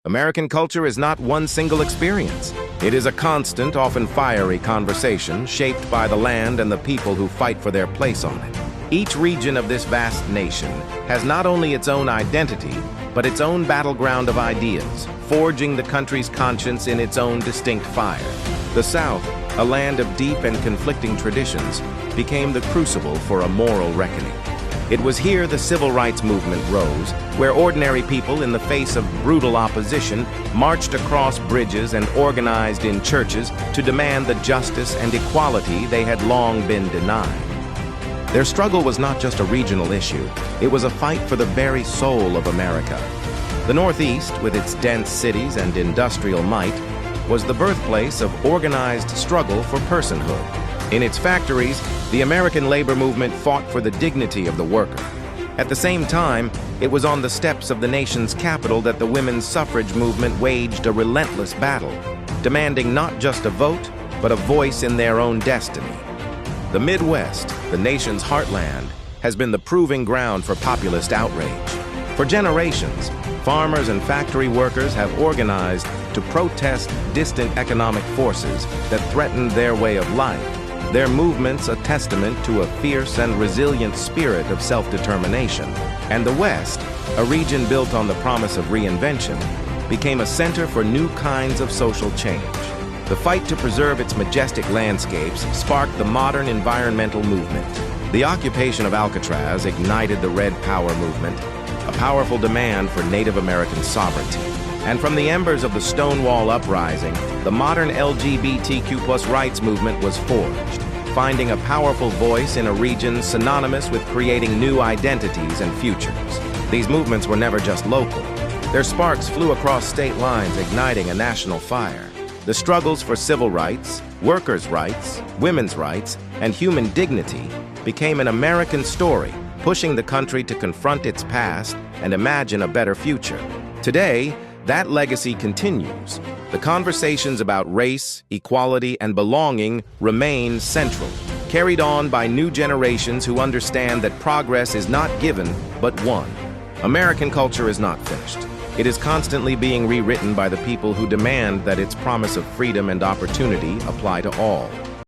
American culture is not one single experience. It is a constant, often fiery conversation shaped by the land and the people who fight for their place on it. Each region of this vast nation has not only its own identity, but its own battleground of ideas, forging the country's conscience in its own distinct fire. The South, a land of deep and conflicting traditions, became the crucible for a moral reckoning. It was here the civil rights movement rose, where ordinary people, in the face of brutal opposition, marched across bridges and organized in churches to demand the justice and equality they had long been denied. Their struggle was not just a regional issue, it was a fight for the very soul of America. The Northeast, with its dense cities and industrial might, was the birthplace of organized struggle for personhood. In its factories, the American labor movement fought for the dignity of the worker. At the same time, it was on the steps of the nation's capital that the women's suffrage movement waged a relentless battle, demanding not just a vote, but a voice in their own destiny. The Midwest, the nation's heartland, has been the proving ground for populist outrage. For generations, farmers and factory workers have organized to protest distant economic forces that threatened their way of life. Their movements a testament to a fierce and resilient spirit of self-determination. And the West, a region built on the promise of reinvention, became a center for new kinds of social change. The fight to preserve its majestic landscapes sparked the modern environmental movement. The occupation of Alcatraz ignited the Red Power movement, a powerful demand for Native American sovereignty. And from the embers of the Stonewall Uprising, the modern LGBTQ+ rights movement was forged, finding a powerful voice in a region synonymous with creating new identities and futures. These movements were never just local. Their sparks flew across state lines, igniting a national fire. The struggles for civil rights, workers' rights, women's rights, and human dignity became an American story, pushing the country to confront its past and imagine a better future. Today, that legacy continues. The conversations about race, equality, and belonging remain central, carried on by new generations who understand that progress is not given, but won. American culture is not finished. It is constantly being rewritten by the people who demand that its promise of freedom and opportunity apply to all.